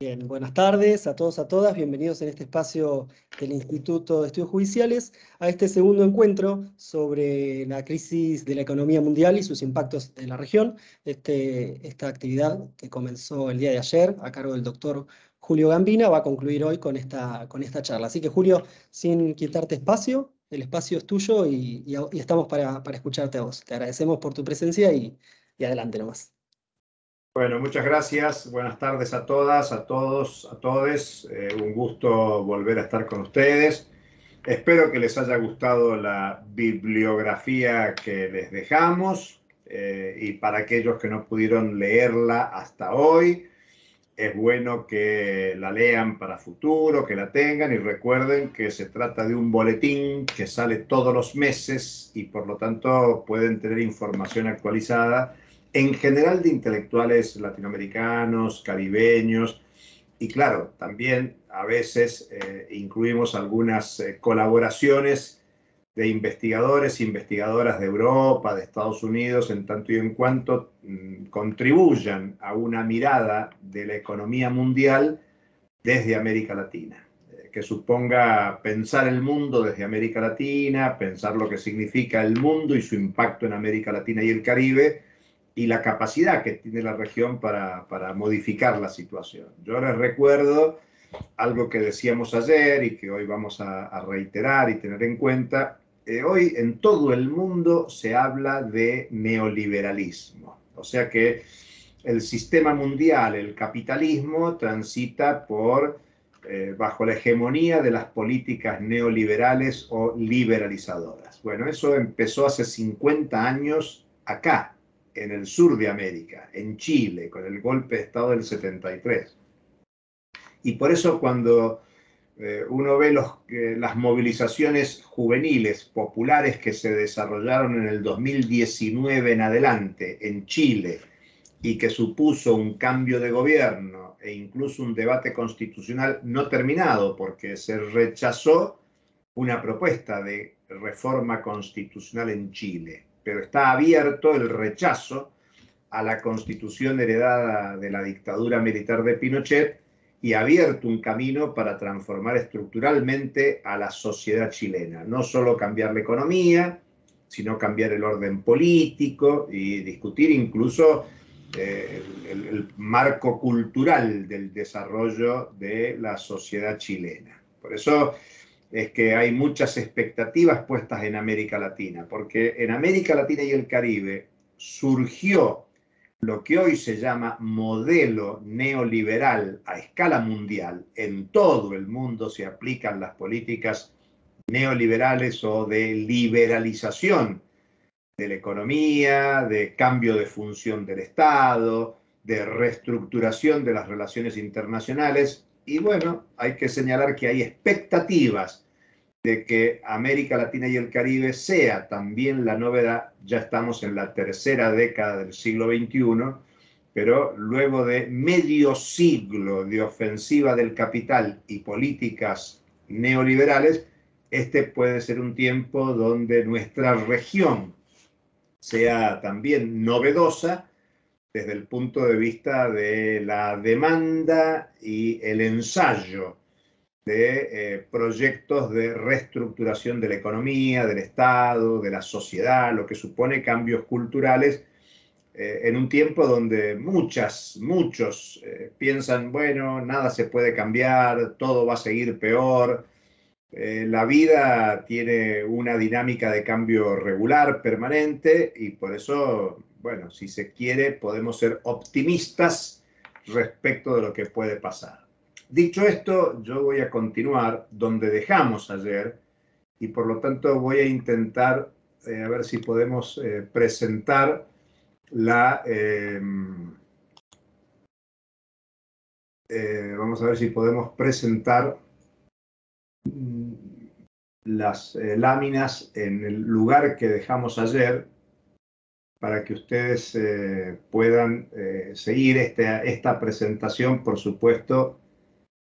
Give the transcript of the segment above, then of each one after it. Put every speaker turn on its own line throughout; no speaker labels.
Bien, buenas tardes a todos, a todas. Bienvenidos en este espacio del Instituto de Estudios Judiciales a este segundo encuentro sobre la crisis de la economía mundial y sus impactos en la región. Esta actividad que comenzó el día de ayer a cargo del doctor Julio Gambina va a concluir hoy con esta charla. Así que Julio, sin quitarte espacio, el espacio es tuyo y estamos para escucharte a vos. Te agradecemos por tu presencia y adelante nomás.
Bueno, muchas gracias. Buenas tardes a todas, a todos, a todes. Un gusto volver a estar con ustedes. Espero que les haya gustado la bibliografía que les dejamos y para aquellos que no pudieron leerla hasta hoy, es bueno que la lean para futuro, que la tengan y recuerden que se trata de un boletín que sale todos los meses y por lo tanto pueden tener información actualizada en general de intelectuales latinoamericanos, caribeños y claro, también a veces incluimos algunas colaboraciones de investigadores e investigadoras de Europa, de Estados Unidos, en tanto y en cuanto contribuyan a una mirada de la economía mundial desde América Latina, que suponga pensar el mundo desde América Latina, pensar lo que significa el mundo y su impacto en América Latina y el Caribe, y la capacidad que tiene la región para modificar la situación. Yo les recuerdo algo que decíamos ayer y que hoy vamos a reiterar y tener en cuenta. Hoy en todo el mundo se habla de neoliberalismo, o sea que el sistema mundial, el capitalismo, transita bajo la hegemonía de las políticas neoliberales o liberalizadoras. Bueno, eso empezó hace 50 años acá, en el sur de América, en Chile, con el golpe de Estado del 73. Y por eso cuando uno ve las movilizaciones juveniles populares que se desarrollaron en el 2019 en adelante en Chile y que supuso un cambio de gobierno e incluso un debate constitucional no terminado porque se rechazó una propuesta de reforma constitucional en Chile, pero está abierto el rechazo a la constitución heredada de la dictadura militar de Pinochet y abierto un camino para transformar estructuralmente a la sociedad chilena. No solo cambiar la economía, sino cambiar el orden político y discutir incluso el marco cultural del desarrollo de la sociedad chilena. Por eso es que hay muchas expectativas puestas en América Latina, porque en América Latina y el Caribe surgió lo que hoy se llama modelo neoliberal a escala mundial. En todo el mundo se aplican las políticas neoliberales o de liberalización de la economía, de cambio de función del Estado, de reestructuración de las relaciones internacionales. Y bueno, hay que señalar que hay expectativas de que América Latina y el Caribe sea también la novedad. Ya estamos en la tercera década del siglo XXI, pero luego de medio siglo de ofensiva del capital y políticas neoliberales, este puede ser un tiempo donde nuestra región sea también novedosa desde el punto de vista de la demanda y el ensayo de proyectos de reestructuración de la economía, del Estado, de la sociedad, lo que supone cambios culturales en un tiempo donde muchos piensan, bueno, nada se puede cambiar, todo va a seguir peor. La vida tiene una dinámica de cambio regular, permanente, y por eso, bueno, si se quiere, podemos ser optimistas respecto de lo que puede pasar. Dicho esto, yo voy a continuar donde dejamos ayer y por lo tanto voy a intentar a ver si podemos presentar vamos a ver si podemos presentar las láminas en el lugar que dejamos ayer para que ustedes puedan seguir esta presentación. Por supuesto,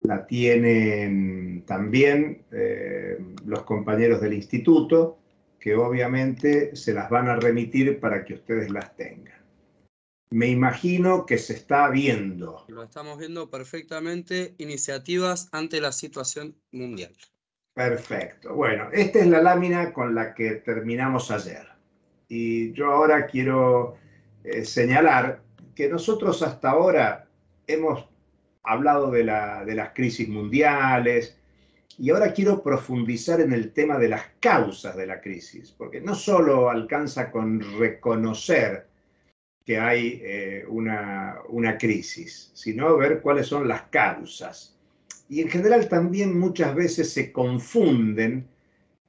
la tienen también los compañeros del instituto, que obviamente se las van a remitir para que ustedes las tengan. Me imagino que se está viendo.
Lo estamos viendo perfectamente, iniciativas ante la situación mundial.
Perfecto. Bueno, esta es la lámina con la que terminamos ayer. Y yo ahora quiero señalar que nosotros hasta ahora hemos hablado de las crisis mundiales y ahora quiero profundizar en el tema de las causas de la crisis, porque no solo alcanza con reconocer que hay una crisis, sino ver cuáles son las causas. Y en general también muchas veces se confunden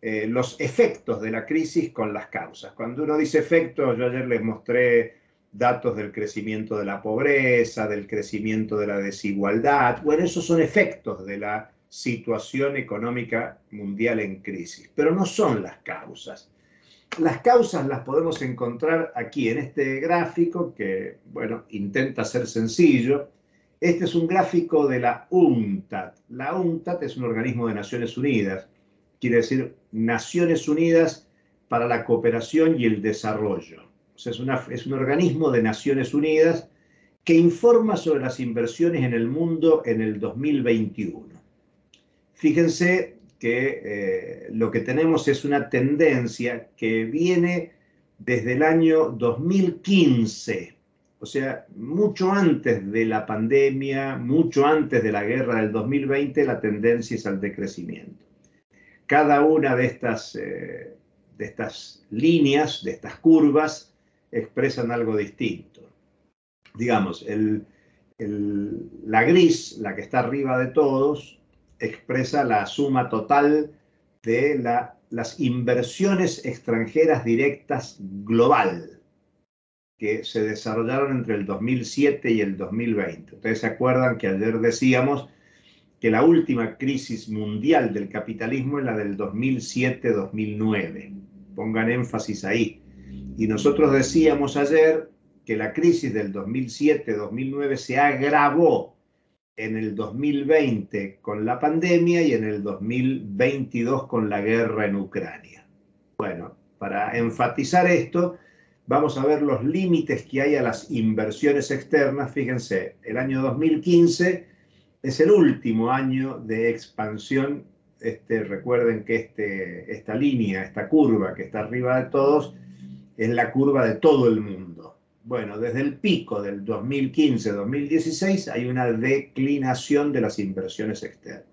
los efectos de la crisis con las causas. Cuando uno dice efectos, yo ayer les mostré datos del crecimiento de la pobreza, del crecimiento de la desigualdad. Bueno, esos son efectos de la situación económica mundial en crisis, pero no son las causas. Las causas las podemos encontrar aquí en este gráfico que, bueno, intenta ser sencillo. Este es un gráfico de la UNCTAD. La UNCTAD es un organismo de Naciones Unidas, quiere decir Naciones Unidas para la Cooperación y el Desarrollo. O sea, es un organismo de Naciones Unidas que informa sobre las inversiones en el mundo en el 2021. Fíjense que lo que tenemos es una tendencia que viene desde el año 2015, o sea, mucho antes de la pandemia, mucho antes de la guerra del 2020, la tendencia es al decrecimiento. Cada una de estas líneas, de estas curvas, expresan algo distinto. Digamos, la gris, la que está arriba de todos, expresa la suma total de las inversiones extranjeras directas global que se desarrollaron entre el 2007 y el 2020. Ustedes se acuerdan que ayer decíamos que la última crisis mundial del capitalismo es la del 2007-2009. Pongan énfasis ahí. Y nosotros decíamos ayer que la crisis del 2007-2009 se agravó en el 2020 con la pandemia y en el 2022 con la guerra en Ucrania. Bueno, para enfatizar esto, vamos a ver los límites que hay a las inversiones externas. Fíjense, el año 2015 es el último año de expansión. Recuerden que esta línea, esta curva que está arriba de todos, es la curva de todo el mundo. Bueno, desde el pico del 2015-2016 hay una declinación de las inversiones externas.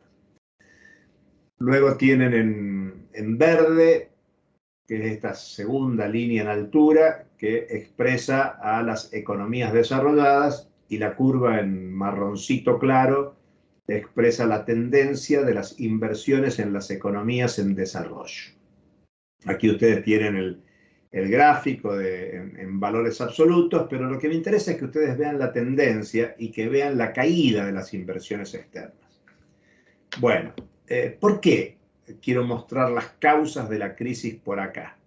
Luego tienen en verde, que es esta segunda línea en altura, que expresa a las economías desarrolladas, y la curva en marroncito claro expresa la tendencia de las inversiones en las economías en desarrollo. Aquí ustedes tienen el gráfico en valores absolutos, pero lo que me interesa es que ustedes vean la tendencia y que vean la caída de las inversiones externas. Bueno, ¿por qué quiero mostrar las causas de la crisis por acá?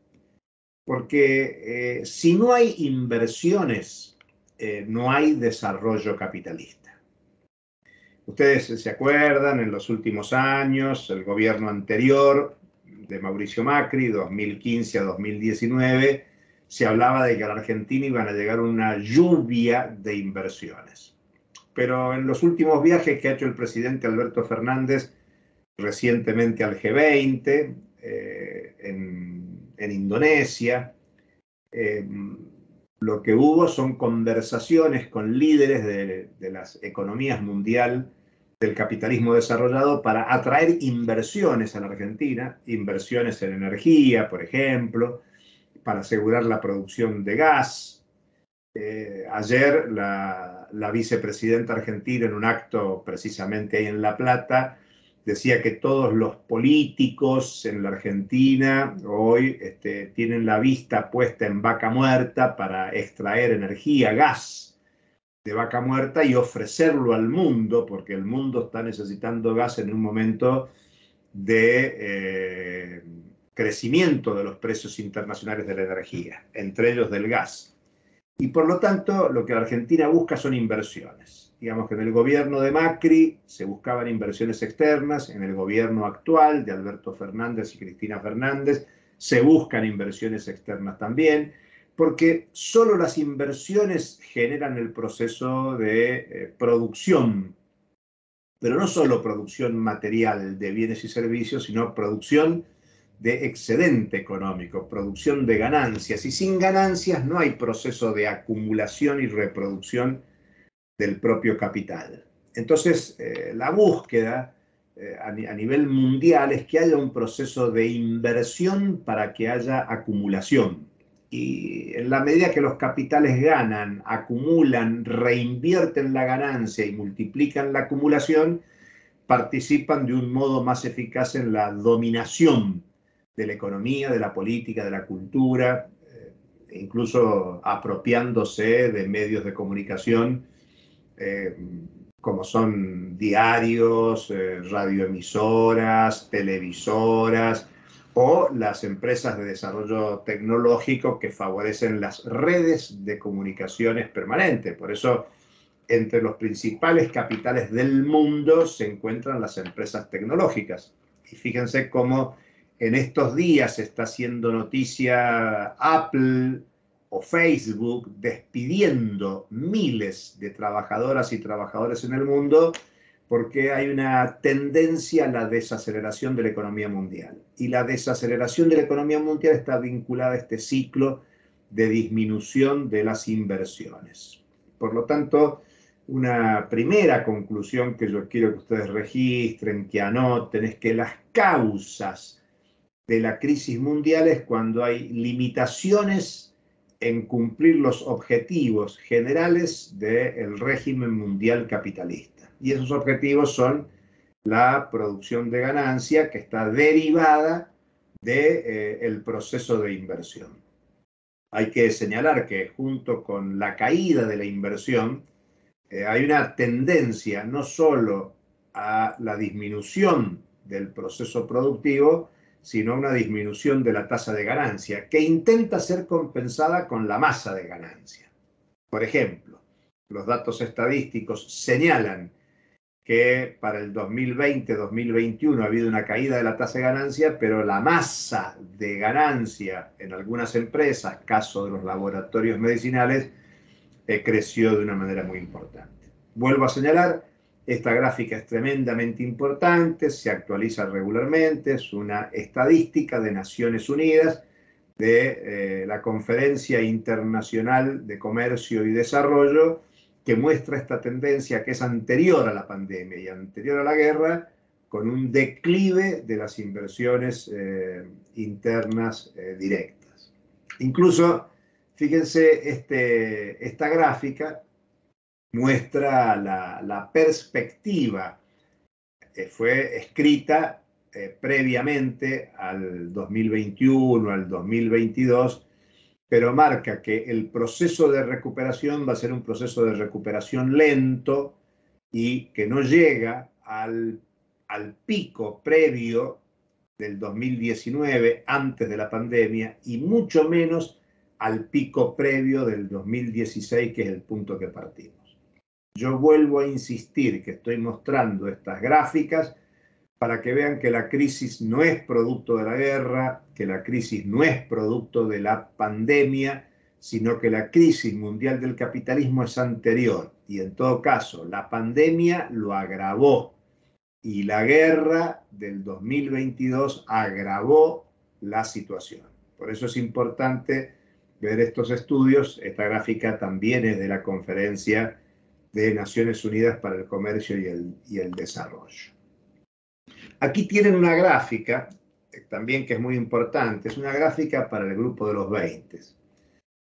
Porque si no hay inversiones, no hay desarrollo capitalista. Ustedes se acuerdan, en los últimos años, el gobierno anterior de Mauricio Macri, 2015 a 2019, se hablaba de que a la Argentina iban a llegar una lluvia de inversiones. Pero en los últimos viajes que ha hecho el presidente Alberto Fernández recientemente al G20, en Indonesia, lo que hubo son conversaciones con líderes de las economías mundiales del capitalismo desarrollado para atraer inversiones a la Argentina, inversiones en energía, por ejemplo, para asegurar la producción de gas. Ayer la vicepresidenta argentina, en un acto precisamente ahí en La Plata, decía que todos los políticos en la Argentina hoy tienen la vista puesta en Vaca Muerta para extraer energía, gas de vaca muerta y ofrecerlo al mundo, porque el mundo está necesitando gas en un momento de crecimiento de los precios internacionales de la energía, entre ellos del gas. Y por lo tanto, lo que la Argentina busca son inversiones. Digamos que en el gobierno de Macri se buscaban inversiones externas, en el gobierno actual de Alberto Fernández y Cristina Fernández se buscan inversiones externas también, porque solo las inversiones generan el proceso de producción, pero no solo producción material de bienes y servicios, sino producción de excedente económico, producción de ganancias. Y sin ganancias no hay proceso de acumulación y reproducción del propio capital. Entonces, la búsqueda a nivel mundial es que haya un proceso de inversión para que haya acumulación. Y en la medida que los capitales ganan, acumulan, reinvierten la ganancia y multiplican la acumulación, participan de un modo más eficaz en la dominación de la economía, de la política, de la cultura, incluso apropiándose de medios de comunicación como son diarios, radioemisoras, televisoras o las empresas de desarrollo tecnológico que favorecen las redes de comunicaciones permanentes. Por eso, entre los principales capitales del mundo se encuentran las empresas tecnológicas. Y fíjense cómo en estos días está haciendo noticia Apple o Facebook despidiendo miles de trabajadoras y trabajadores en el mundo porque hay una tendencia a la desaceleración de la economía mundial. Y la desaceleración de la economía mundial está vinculada a este ciclo de disminución de las inversiones. Por lo tanto, una primera conclusión que yo quiero que ustedes registren, que anoten, es que las causas de la crisis mundial es cuando hay limitaciones en cumplir los objetivos generales del régimen mundial capitalista. Y esos objetivos son la producción de ganancia que está derivada del proceso de inversión. Hay que señalar que junto con la caída de la inversión, hay una tendencia no solo a la disminución del proceso productivo, sino a una disminución de la tasa de ganancia, que intenta ser compensada con la masa de ganancia. Por ejemplo, los datos estadísticos señalan que para el 2020-2021 ha habido una caída de la tasa de ganancia, pero la masa de ganancia en algunas empresas, caso de los laboratorios medicinales, creció de una manera muy importante. Vuelvo a señalar, esta gráfica es tremendamente importante, se actualiza regularmente, es una estadística de Naciones Unidas, de la Conferencia Internacional de Comercio y Desarrollo, que muestra esta tendencia que es anterior a la pandemia y anterior a la guerra, con un declive de las inversiones internas directas. Incluso, fíjense, esta gráfica muestra la perspectiva. Fue escrita previamente al 2021, al 2022, pero marca que el proceso de recuperación va a ser un proceso de recuperación lento y que no llega al pico previo del 2019, antes de la pandemia, y mucho menos al pico previo del 2016, que es el punto que partimos. Yo vuelvo a insistir que estoy mostrando estas gráficas para que vean que la crisis no es producto de la guerra, que la crisis no es producto de la pandemia, sino que la crisis mundial del capitalismo es anterior. Y en todo caso, la pandemia lo agravó y la guerra del 2022 agravó la situación. Por eso es importante ver estos estudios. Esta gráfica también es de la Conferencia de Naciones Unidas para el Comercio y el Desarrollo. Aquí tienen una gráfica, también que es muy importante, es una gráfica para el grupo de los 20.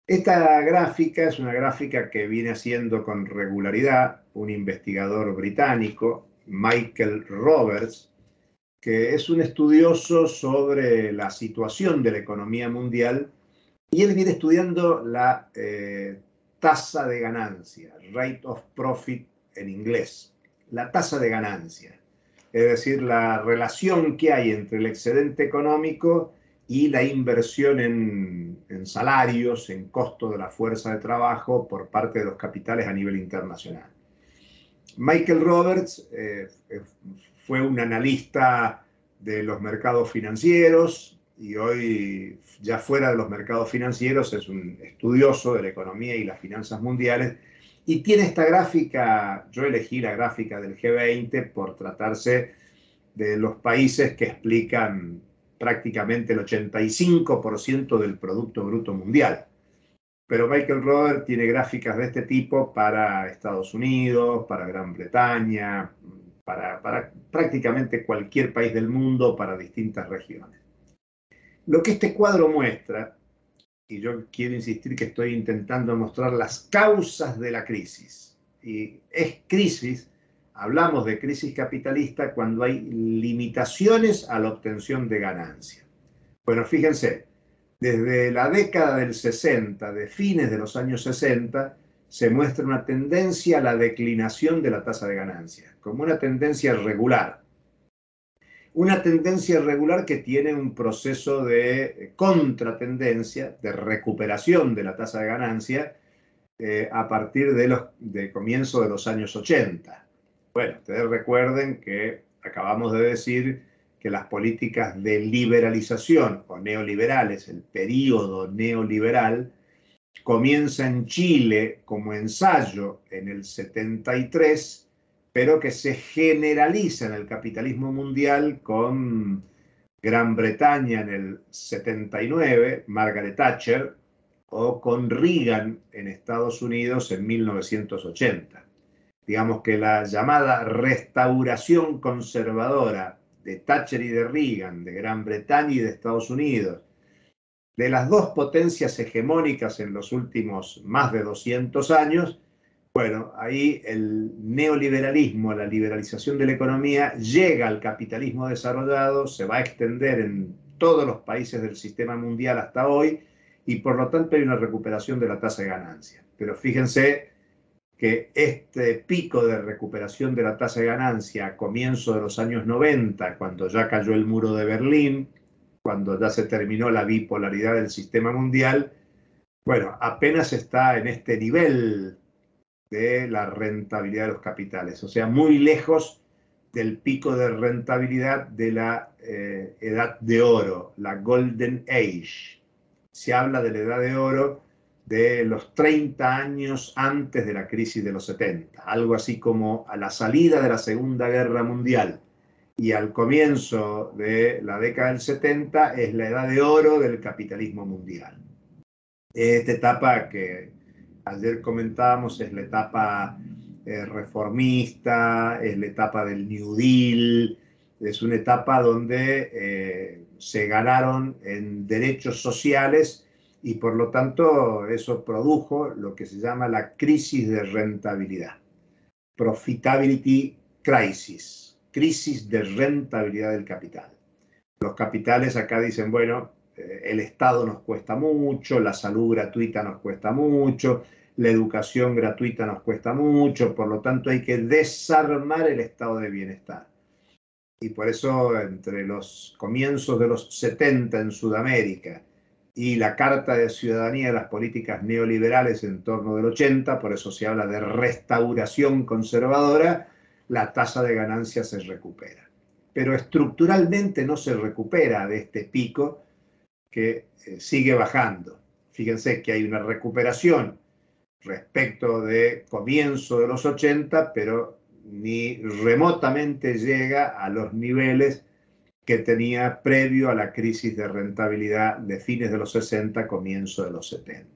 Esta gráfica es una gráfica que viene haciendo con regularidad un investigador británico, Michael Roberts, que es un estudioso sobre la situación de la economía mundial, y él viene estudiando la tasa de ganancia, rate of profit en inglés, la tasa de ganancia. Es decir, la relación que hay entre el excedente económico y la inversión en salarios, en costo de la fuerza de trabajo por parte de los capitales a nivel internacional. Michael Roberts fue un analista de los mercados financieros y hoy ya fuera de los mercados financieros es un estudioso de la economía y las finanzas mundiales, y tiene esta gráfica. Yo elegí la gráfica del G20 por tratarse de los países que explican prácticamente el 85% del Producto Bruto Mundial. Pero Michael Roder tiene gráficas de este tipo para Estados Unidos, para Gran Bretaña, para prácticamente cualquier país del mundo, para distintas regiones. Lo que este cuadro muestra, y yo quiero insistir que estoy intentando mostrar las causas de la crisis, y es crisis, hablamos de crisis capitalista cuando hay limitaciones a la obtención de ganancia. Bueno, fíjense, desde la década del 60, de fines de los años 60, se muestra una tendencia a la declinación de la tasa de ganancia, como una tendencia regular. Una tendencia regular que tiene un proceso de contratendencia, de recuperación de la tasa de ganancia a partir de comienzo de los años 80. Bueno, ustedes recuerden que acabamos de decir que las políticas de liberalización o neoliberales, el periodo neoliberal, comienza en Chile como ensayo en el 73, pero que se generaliza en el capitalismo mundial con Gran Bretaña en el 79, Margaret Thatcher, o con Reagan en Estados Unidos en 1980. Digamos que la llamada restauración conservadora de Thatcher y de Reagan, de Gran Bretaña y de Estados Unidos, de las dos potencias hegemónicas en los últimos más de 200 años, bueno, ahí el neoliberalismo, la liberalización de la economía, llega al capitalismo desarrollado, se va a extender en todos los países del sistema mundial hasta hoy, y por lo tanto hay una recuperación de la tasa de ganancia. Pero fíjense que este pico de recuperación de la tasa de ganancia a comienzo de los años 90, cuando ya cayó el muro de Berlín, cuando ya se terminó la bipolaridad del sistema mundial, bueno, apenas está en este nivel de la rentabilidad de los capitales, o sea, muy lejos del pico de rentabilidad de la edad de oro, la Golden Age. Se habla de la edad de oro de los 30 años antes de la crisis de los 70, algo así como a la salida de la Segunda Guerra Mundial y al comienzo de la década del 70 es la edad de oro del capitalismo mundial. Esta etapa que ayer comentábamos es la etapa reformista, es la etapa del New Deal, es una etapa donde se ganaron en derechos sociales y por lo tanto eso produjo lo que se llama la crisis de rentabilidad, profitability crisis, crisis de rentabilidad del capital. Los capitales acá dicen, bueno, el Estado nos cuesta mucho, la salud gratuita nos cuesta mucho, la educación gratuita nos cuesta mucho, por lo tanto hay que desarmar el estado de bienestar. Y por eso entre los comienzos de los 70 en Sudamérica y la Carta de Ciudadanía de las Políticas Neoliberales en torno del 80, por eso se habla de restauración conservadora, la tasa de ganancia se recupera. Pero estructuralmente no se recupera de este pico que sigue bajando. Fíjense que hay una recuperación respecto de comienzo de los 80, pero ni remotamente llega a los niveles que tenía previo a la crisis de rentabilidad de fines de los 60, comienzo de los 70.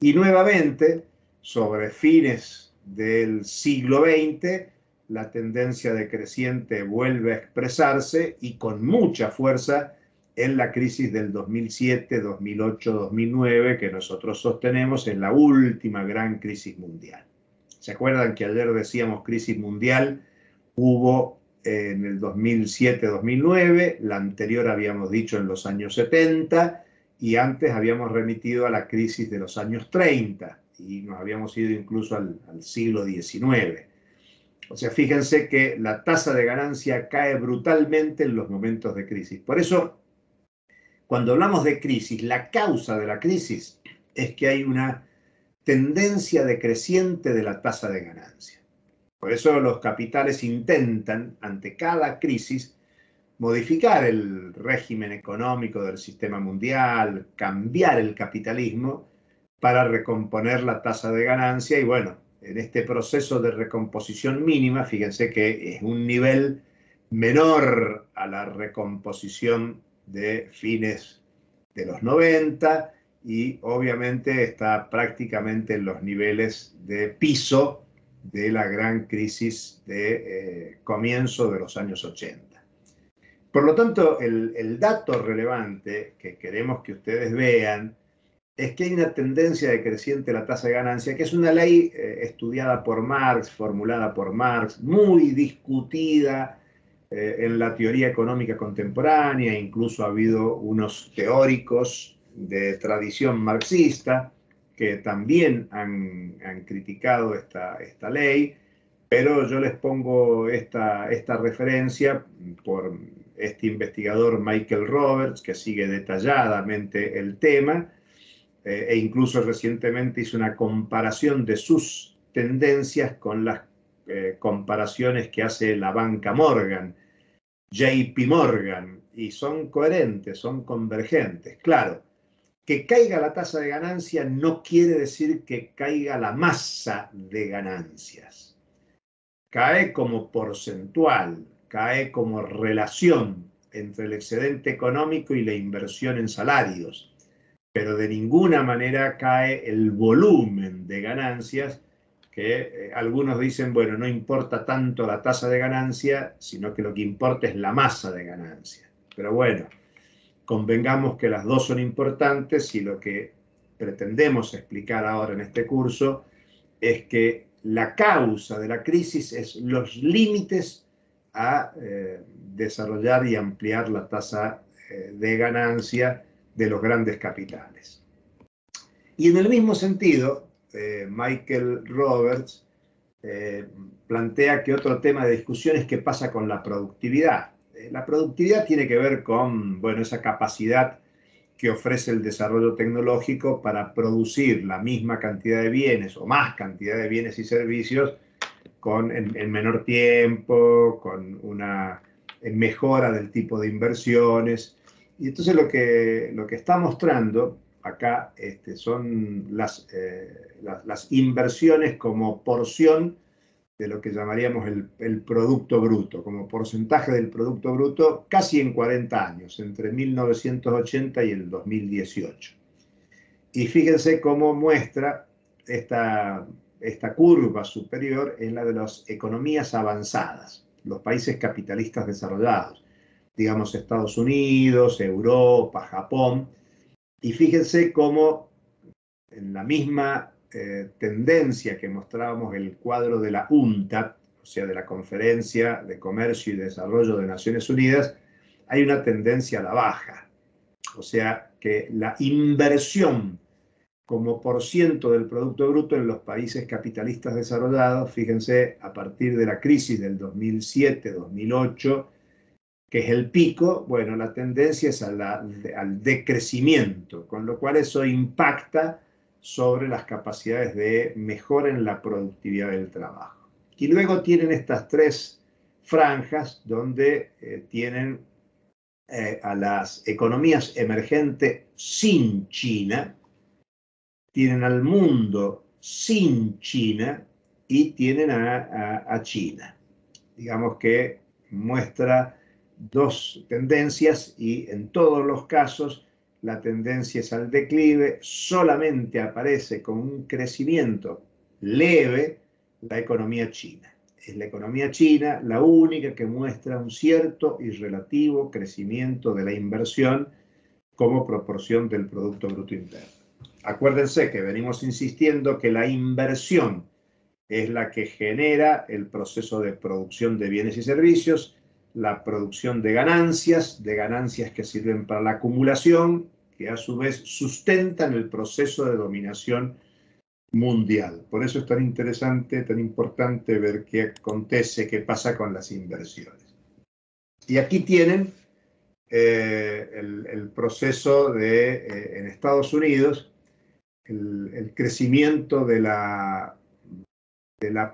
Y nuevamente, sobre fines del siglo XX, la tendencia decreciente vuelve a expresarse y con mucha fuerza en la crisis del 2007, 2008, 2009, que nosotros sostenemos en la última gran crisis mundial. ¿Se acuerdan que ayer decíamos crisis mundial? Hubo en el 2007-2009, la anterior habíamos dicho en los años 70, y antes habíamos remitido a la crisis de los años 30, y nos habíamos ido incluso al siglo XIX. O sea, fíjense que la tasa de ganancia cae brutalmente en los momentos de crisis. Por eso, cuando hablamos de crisis, la causa de la crisis es que hay una tendencia decreciente de la tasa de ganancia. Por eso los capitales intentan, ante cada crisis, modificar el régimen económico del sistema mundial, cambiar el capitalismo para recomponer la tasa de ganancia. Y bueno, en este proceso de recomposición mínima, fíjense que es un nivel menor a la recomposición de fines de los 90 y obviamente está prácticamente en los niveles de piso de la gran crisis de comienzo de los años 80. Por lo tanto, el dato relevante que queremos que ustedes vean es que hay una tendencia decreciente de la tasa de ganancia, que es una ley estudiada por Marx, formulada por Marx, muy discutida en la teoría económica contemporánea. Incluso ha habido unos teóricos de tradición marxista que también han criticado esta ley, pero yo les pongo esta referencia por este investigador Michael Roberts, que sigue detalladamente el tema, e incluso recientemente hizo una comparación de sus tendencias con las comparaciones que hace la banca Morgan, JP Morgan, y son coherentes, son convergentes. Claro, que caiga la tasa de ganancia no quiere decir que caiga la masa de ganancias. Cae como porcentual, cae como relación entre el excedente económico y la inversión en salarios, pero de ninguna manera cae el volumen de ganancias, que algunos dicen, bueno, no importa tanto la tasa de ganancia, sino que lo que importa es la masa de ganancia. Pero bueno, convengamos que las dos son importantes y lo que pretendemos explicar ahora en este curso es que la causa de la crisis es los límites a desarrollar y ampliar la tasa de ganancia de los grandes capitales. Y en el mismo sentido, Michael Roberts plantea que otro tema de discusión es qué pasa con la productividad. La productividad tiene que ver con, bueno, esa capacidad que ofrece el desarrollo tecnológico para producir la misma cantidad de bienes o más cantidad de bienes y servicios en menor tiempo, con una mejora del tipo de inversiones. Y entonces lo que está mostrando acá son las inversiones como porción de lo que llamaríamos el Producto Bruto, como porcentaje del Producto Bruto casi en 40 años, entre 1980 y el 2018. Y fíjense cómo muestra esta curva superior en la de las economías avanzadas, los países capitalistas desarrollados, digamos Estados Unidos, Europa, Japón. Y fíjense cómo en la misma tendencia que mostrábamos el cuadro de la UNCTAD, o sea, de la Conferencia de Comercio y Desarrollo de Naciones Unidas, hay una tendencia a la baja. O sea, que la inversión como porciento del Producto Bruto en los países capitalistas desarrollados, fíjense, a partir de la crisis del 2007-2008, que es el pico, bueno, la tendencia es al decrecimiento, con lo cual eso impacta sobre las capacidades de mejora en la productividad del trabajo. Y luego tienen estas tres franjas donde tienen a las economías emergentes sin China, tienen al mundo sin China y tienen a China. Digamos que muestra dos tendencias y en todos los casos la tendencia es al declive. Solamente aparece con un crecimiento leve la economía china. Es la economía china la única que muestra un cierto y relativo crecimiento de la inversión como proporción del Producto Bruto Interno. Acuérdense que venimos insistiendo que la inversión es la que genera el proceso de producción de bienes y servicios, la producción de ganancias que sirven para la acumulación, que a su vez sustentan el proceso de dominación mundial. Por eso es tan interesante, tan importante ver qué acontece, qué pasa con las inversiones. Y aquí tienen el proceso en Estados Unidos, el crecimiento de la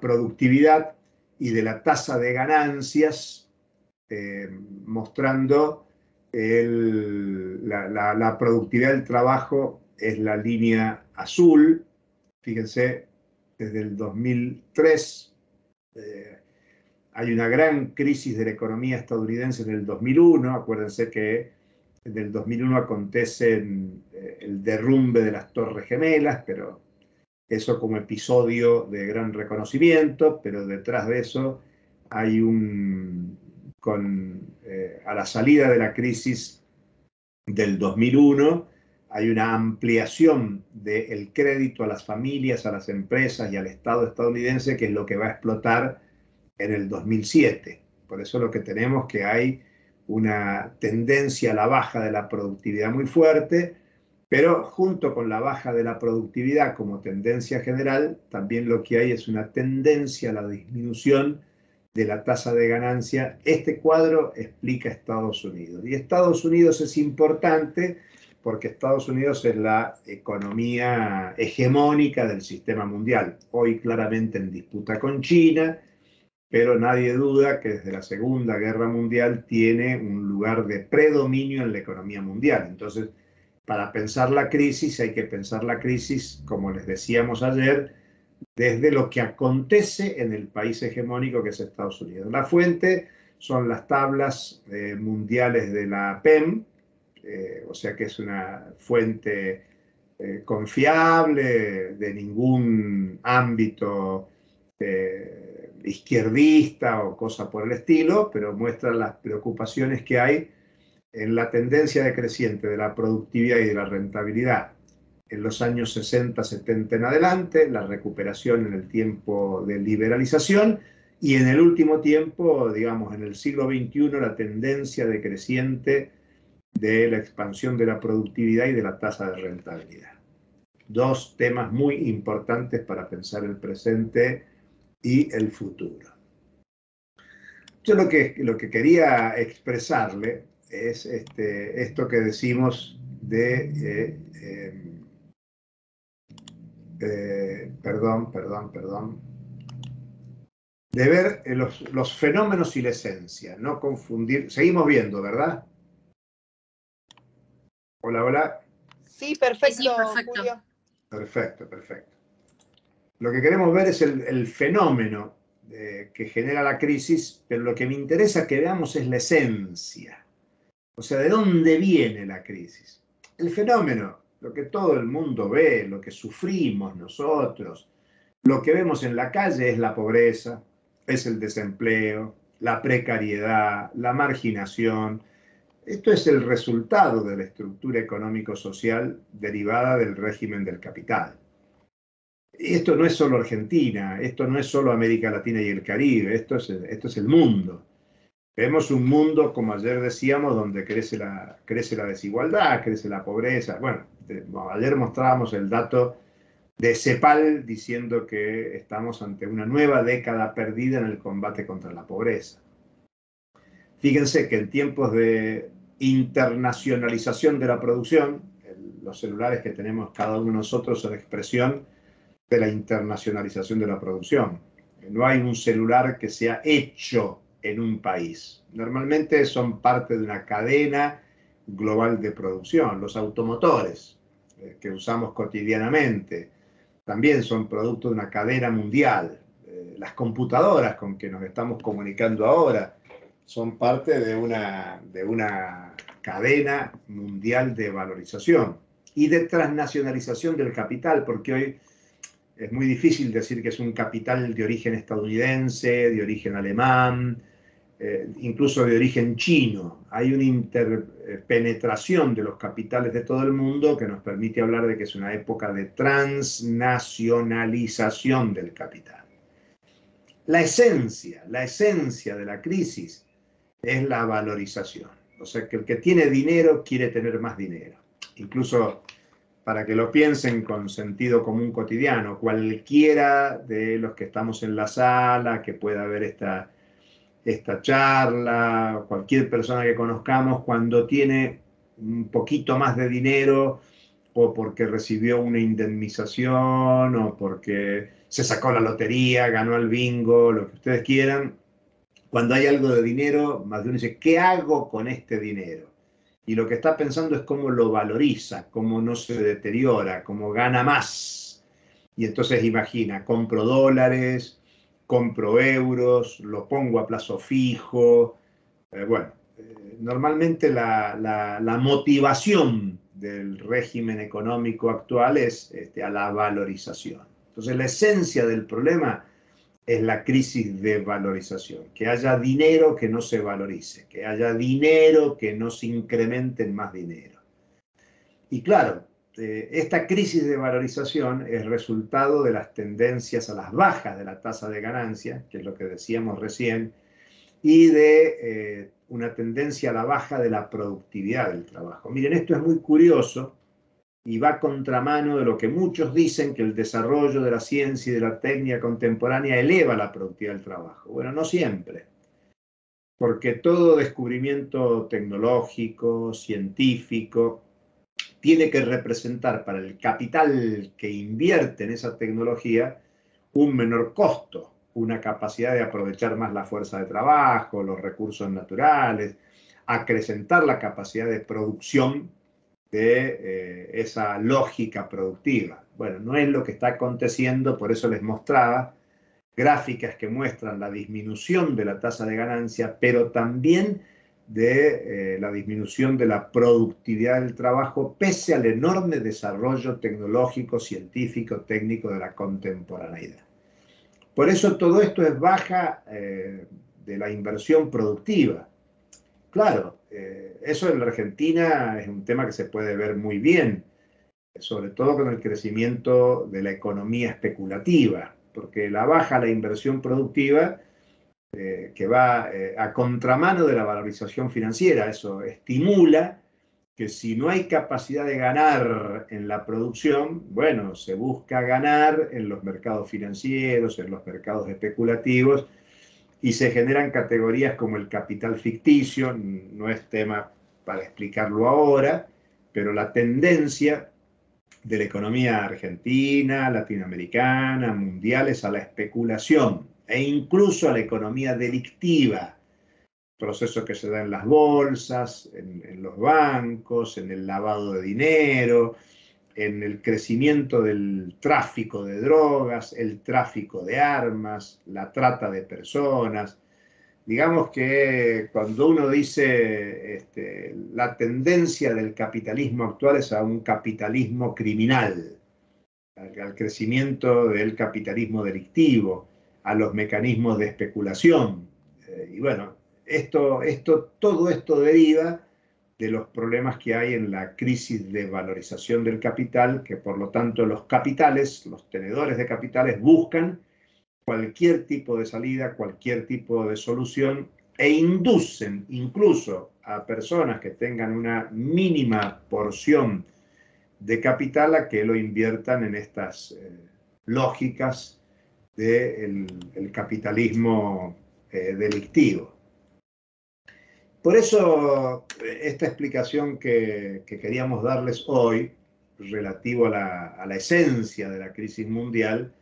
productividad y de la tasa de ganancias mostrando la productividad del trabajo es la línea azul. Fíjense, desde el 2003 hay una gran crisis de la economía estadounidense en el 2001. Acuérdense que en el 2001 acontece el derrumbe de las Torres Gemelas, pero eso como episodio de gran reconocimiento, pero detrás de eso hay a la salida de la crisis del 2001, hay una ampliación del crédito a las familias, a las empresas y al Estado estadounidense, que es lo que va a explotar en el 2007. Por eso lo que tenemos que hay una tendencia a la baja de la productividad muy fuerte, pero junto con la baja de la productividad como tendencia general, también lo que hay es una tendencia a la disminución de la tasa de ganancia. Este cuadro explica Estados Unidos. Y Estados Unidos es importante porque Estados Unidos es la economía hegemónica del sistema mundial. Hoy claramente en disputa con China, pero nadie duda que desde la Segunda Guerra Mundial tiene un lugar de predominio en la economía mundial. Entonces, para pensar la crisis hay que pensar la crisis, como les decíamos ayer, desde lo que acontece en el país hegemónico que es Estados Unidos. La fuente son las tablas mundiales de la PEM, o sea que es una fuente confiable, de ningún ámbito izquierdista o cosa por el estilo, pero muestra las preocupaciones que hay en la tendencia decreciente de la productividad y de la rentabilidad en los años 60, 70 en adelante, la recuperación en el tiempo de liberalización y en el último tiempo, digamos, en el siglo XXI, la tendencia decreciente de la expansión de la productividad y de la tasa de rentabilidad. Dos temas muy importantes para pensar el presente y el futuro. Yo lo que quería expresarle es esto que decimos de... de ver los fenómenos y la esencia, no confundir. Seguimos viendo, ¿verdad? Hola, hola.
Sí, perfecto,
Sí, perfecto.
Julio.
Perfecto, perfecto. Lo que queremos ver es el fenómeno que genera la crisis, pero lo que me interesa que veamos es la esencia. O sea, ¿de dónde viene la crisis? El fenómeno, lo que todo el mundo ve, lo que sufrimos nosotros, lo que vemos en la calle es la pobreza, es el desempleo, la precariedad, la marginación. Esto es el resultado de la estructura económico-social derivada del régimen del capital. Esto no es solo Argentina, esto no es solo América Latina y el Caribe, esto es el mundo. Vemos un mundo, como ayer decíamos, donde crece la desigualdad, crece la pobreza. Bueno, ayer mostrábamos el dato de CEPAL diciendo que estamos ante una nueva década perdida en el combate contra la pobreza. Fíjense que en tiempos de internacionalización de la producción, los celulares que tenemos cada uno de nosotros son expresión de la internacionalización de la producción. No hay un celular que sea hecho en un país. Normalmente son parte de una cadena global de producción. Los automotores que usamos cotidianamente también son producto de una cadena mundial. Las computadoras con que nos estamos comunicando ahora son parte de una cadena mundial de valorización y de transnacionalización del capital, porque hoy es muy difícil decir que es un capital de origen estadounidense, de origen alemán, incluso de origen chino. Hay una interpenetración de los capitales de todo el mundo que nos permite hablar de que es una época de transnacionalización del capital. La esencia de la crisis es la valorización. O sea, que el que tiene dinero quiere tener más dinero. Incluso, para que lo piensen con sentido común cotidiano, cualquiera de los que estamos en la sala, que pueda ver esta charla, cualquier persona que conozcamos, cuando tiene un poquito más de dinero, o porque recibió una indemnización, o porque se sacó la lotería, ganó el bingo, lo que ustedes quieran, Cuando hay algo de dinero, más de uno dice, ¿qué hago con este dinero? Y lo que está pensando es cómo lo valoriza, cómo no se deteriora, cómo gana más. Y entonces imagina, compro dólares, compro euros, lo pongo a plazo fijo. Normalmente la motivación del régimen económico actual es a la valorización. Entonces la esencia del problema es la crisis de valorización, que haya dinero que no se valorice, que haya dinero que no se incremente en más dinero. Y claro, esta crisis de valorización es resultado de las tendencias a las bajas de la tasa de ganancia, que es lo que decíamos recién, y de una tendencia a la baja de la productividad del trabajo. Miren, esto es muy curioso y va a contramano de lo que muchos dicen, que el desarrollo de la ciencia y de la técnica contemporánea eleva la productividad del trabajo. Bueno, no siempre, porque todo descubrimiento tecnológico, científico, tiene que representar para el capital que invierte en esa tecnología un menor costo, una capacidad de aprovechar más la fuerza de trabajo, los recursos naturales, acrecentar la capacidad de producción de esa lógica productiva. Bueno, no es lo que está aconteciendo, por eso les mostraba gráficas que muestran la disminución de la tasa de ganancia, pero también de la disminución de la productividad del trabajo, pese al enorme desarrollo tecnológico, científico, técnico de la contemporaneidad. Por eso todo esto es baja de la inversión productiva. Claro, eso en la Argentina es un tema que se puede ver muy bien, sobre todo con el crecimiento de la economía especulativa, porque la baja la inversión productiva, que va a contramano de la valorización financiera, eso estimula que si no hay capacidad de ganar en la producción, bueno, se busca ganar en los mercados financieros, en los mercados especulativos, y se generan categorías como el capital ficticio. No es tema para explicarlo ahora, pero la tendencia de la economía argentina, latinoamericana, mundial es a la especulación e incluso a la economía delictiva, procesos que se dan en las bolsas, en los bancos, en el lavado de dinero, en el crecimiento del tráfico de drogas, el tráfico de armas, la trata de personas. Digamos que cuando uno dice la tendencia del capitalismo actual es a un capitalismo criminal, al crecimiento del capitalismo delictivo, a los mecanismos de especulación. Y bueno, todo esto deriva de los problemas que hay en la crisis de valorización del capital, que por lo tanto los capitales, los tenedores de capitales, buscan cualquier tipo de salida, cualquier tipo de solución, e inducen incluso a personas que tengan una mínima porción de capital a que lo inviertan en estas lógicas del capitalismo delictivo. Por eso esta explicación que queríamos darles hoy, relativo a la esencia de la crisis mundial,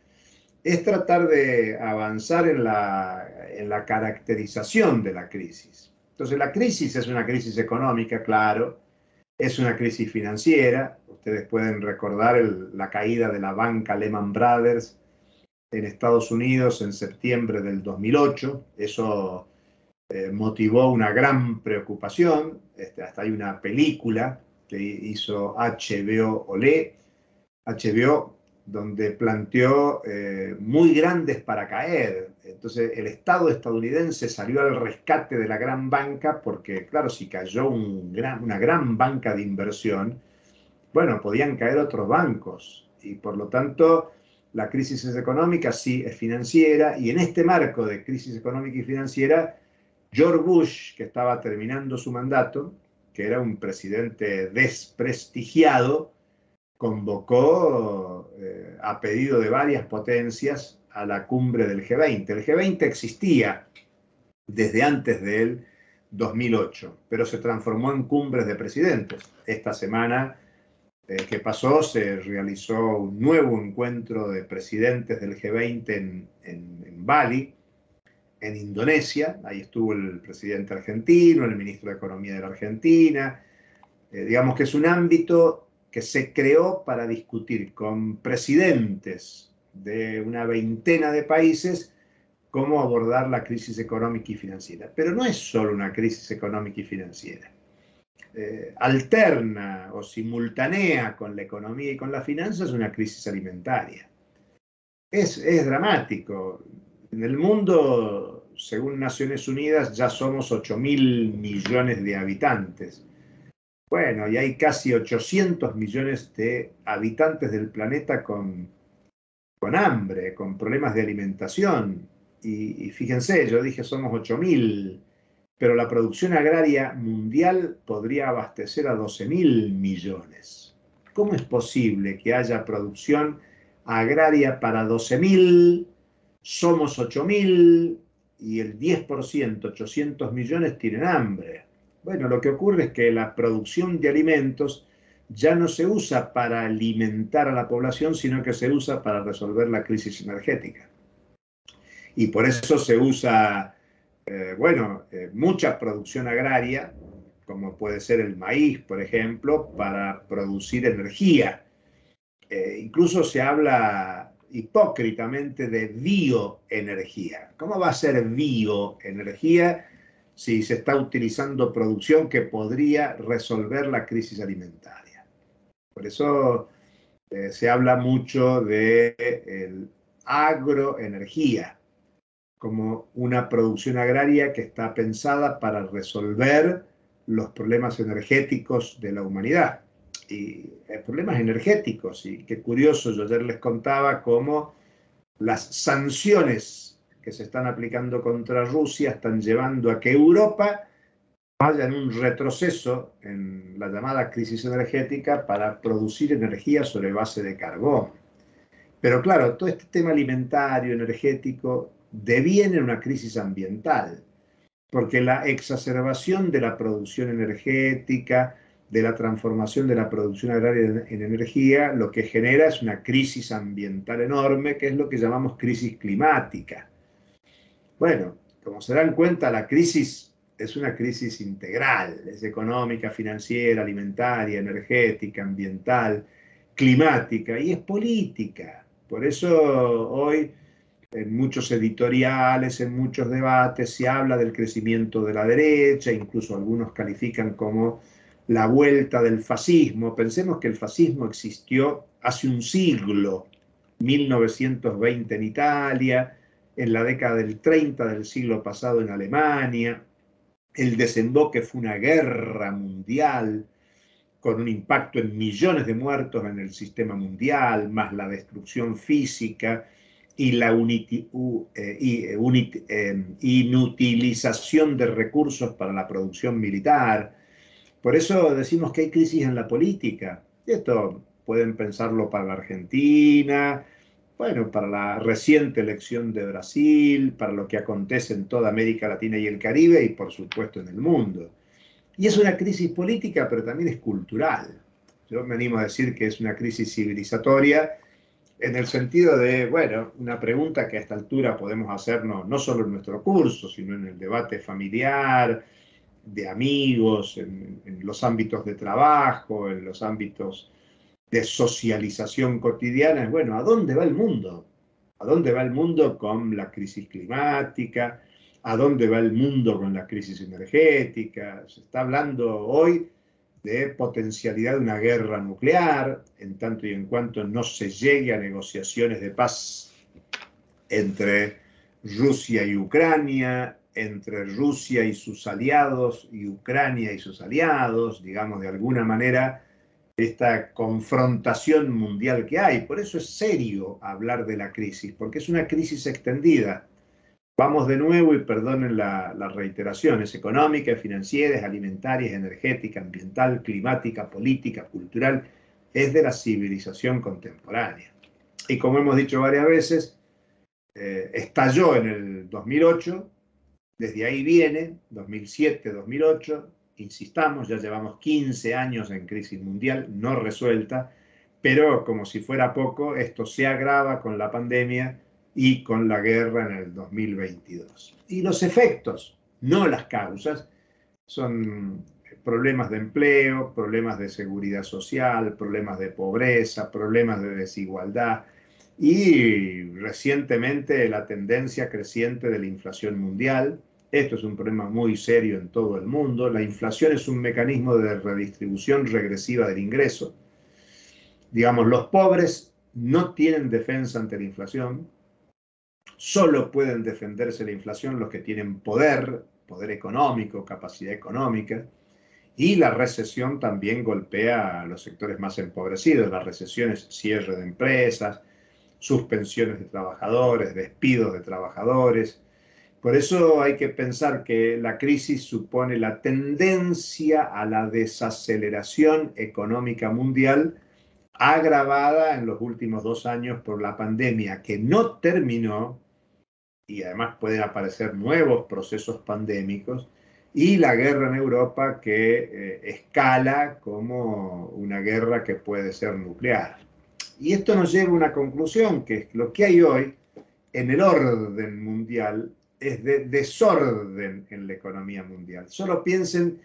es tratar de avanzar en la caracterización de la crisis. Entonces, la crisis es una crisis económica, claro, es una crisis financiera. Ustedes pueden recordar la caída de la banca Lehman Brothers en Estados Unidos en septiembre del 2008. Eso motivó una gran preocupación. Hasta hay una película que hizo HBO, donde planteó muy grandes para caer. Entonces el Estado estadounidense salió al rescate de la gran banca porque, claro, si cayó una gran banca de inversión, bueno, podían caer otros bancos. Y por lo tanto, la crisis es económica, sí, es financiera. Y en este marco de crisis económica y financiera, George Bush, que estaba terminando su mandato, que era un presidente desprestigiado, convocó a pedido de varias potencias a la cumbre del G20. El G20 existía desde antes del 2008, pero se transformó en cumbres de presidentes. Esta semana que pasó se realizó un nuevo encuentro de presidentes del G20 en Bali, en Indonesia, ahí estuvo el presidente argentino, el ministro de Economía de la Argentina. Digamos que es un ámbito que se creó para discutir con presidentes de una veintena de países cómo abordar la crisis económica y financiera. Pero no es solo una crisis económica y financiera. Alterna o simultánea con la economía y con la finanza es una crisis alimentaria. Es dramático. En el mundo, según Naciones Unidas, ya somos 8.000 millones de habitantes. Bueno, y hay casi 800 millones de habitantes del planeta con hambre, con problemas de alimentación. Y fíjense, yo dije somos 8.000, pero la producción agraria mundial podría abastecer a 12.000 millones. ¿Cómo es posible que haya producción agraria para 12.000, somos 8.000 y el 10%, 800 millones, tienen hambre? Bueno, lo que ocurre es que la producción de alimentos ya no se usa para alimentar a la población, sino que se usa para resolver la crisis energética. Y por eso se usa, mucha producción agraria, como puede ser el maíz, por ejemplo, para producir energía. Incluso se habla hipócritamente de bioenergía. ¿Cómo va a ser bioenergía si se está utilizando producción que podría resolver la crisis alimentaria? Por eso se habla mucho de agroenergía como una producción agraria que está pensada para resolver los problemas energéticos de la humanidad. Y problemas energéticos, y qué curioso, yo ayer les contaba cómo las sanciones que se están aplicando contra Rusia están llevando a que Europa vaya en un retroceso en la llamada crisis energética para producir energía sobre base de carbón. Pero claro, todo este tema alimentario, energético, deviene en una crisis ambiental, porque la exacerbación de la producción energética, de la transformación de la producción agraria en energía, lo que genera es una crisis ambiental enorme, que es lo que llamamos crisis climática. Bueno, como se dan cuenta, la crisis es una crisis integral, es económica, financiera, alimentaria, energética, ambiental, climática, y es política. Por eso hoy en muchos editoriales, en muchos debates, se habla del crecimiento de la derecha, incluso algunos califican como la vuelta del fascismo. Pensemos que el fascismo existió hace un siglo, 1920 en Italia, en la década del 30 del siglo pasado en Alemania. El desemboque fue una guerra mundial con un impacto en millones de muertos en el sistema mundial, más la destrucción física y la inutilización de recursos para la producción militar. Por eso decimos que hay crisis en la política. Esto pueden pensarlo para la Argentina, bueno, para la reciente elección de Brasil, para lo que acontece en toda América Latina y el Caribe y por supuesto en el mundo. Y es una crisis política, pero también es cultural. Yo me animo a decir que es una crisis civilizatoria en el sentido de, bueno, una pregunta que a esta altura podemos hacernos no solo en nuestro curso, sino en el debate familiar, de amigos, en los ámbitos de trabajo, en los ámbitos de socialización cotidiana. Es, bueno, ¿a dónde va el mundo? ¿A dónde va el mundo con la crisis climática? ¿A dónde va el mundo con la crisis energética? Se está hablando hoy de potencialidad de una guerra nuclear, en tanto y en cuanto no se llegue a negociaciones de paz entre Rusia y Ucrania, entre Rusia y sus aliados y Ucrania y sus aliados, digamos, de alguna manera, esta confrontación mundial que hay. Por eso es serio hablar de la crisis, porque es una crisis extendida. Vamos de nuevo, y perdonen la reiteración, es económica, es financiera, es alimentaria, es energética, ambiental, climática, política, cultural, es de la civilización contemporánea. Y como hemos dicho varias veces, estalló en el 2008, desde ahí viene, 2007, 2008, insistamos, ya llevamos 15 años en crisis mundial, no resuelta, pero como si fuera poco, esto se agrava con la pandemia y con la guerra en el 2022. Y los efectos, no las causas, son problemas de empleo, problemas de seguridad social, problemas de pobreza, problemas de desigualdad y recientemente la tendencia creciente de la inflación mundial. Esto es un problema muy serio en todo el mundo. La inflación es un mecanismo de redistribución regresiva del ingreso. Digamos, los pobres no tienen defensa ante la inflación. Solo pueden defenderse de la inflación los que tienen poder económico, capacidad económica. Y la recesión también golpea a los sectores más empobrecidos. La recesión es cierre de empresas, suspensiones de trabajadores, despidos de trabajadores. Por eso hay que pensar que la crisis supone la tendencia a la desaceleración económica mundial, agravada en los últimos 2 años por la pandemia, que no terminó, y además pueden aparecer nuevos procesos pandémicos, y la guerra en Europa que escala como una guerra que puede ser nuclear. Y esto nos lleva a una conclusión, que es lo que hay hoy en el orden mundial es de desorden en la economía mundial. Solo piensen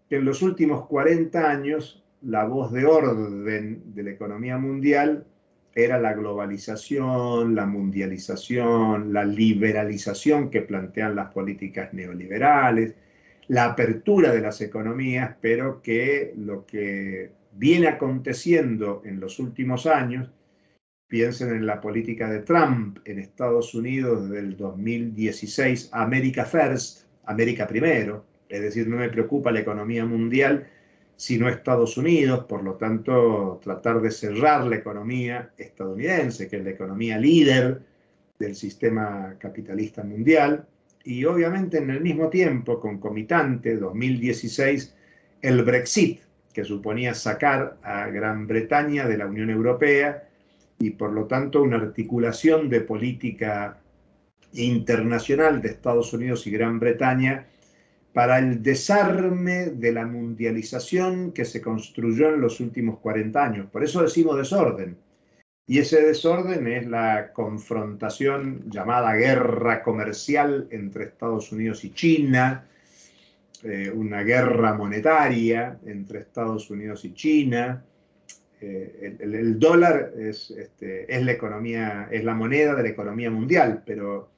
que en los últimos 40 años la voz de orden de la economía mundial era la globalización, la mundialización, la liberalización que plantean las políticas neoliberales, la apertura de las economías, pero que lo que viene aconteciendo en los últimos años, piensen en la política de Trump en Estados Unidos del 2016, America First, América primero, es decir, no me preocupa la economía mundial, sino Estados Unidos, por lo tanto, tratar de cerrar la economía estadounidense, que es la economía líder del sistema capitalista mundial, y obviamente en el mismo tiempo, concomitante, 2016, el Brexit, que suponía sacar a Gran Bretaña de la Unión Europea, y por lo tanto una articulación de política internacional de Estados Unidos y Gran Bretaña para el desarme de la mundialización que se construyó en los últimos 40 años. Por eso decimos desorden. Y ese desorden es la confrontación llamada guerra comercial entre Estados Unidos y China, una guerra monetaria entre Estados Unidos y China. El dólar es la economía, es la moneda de la economía mundial, pero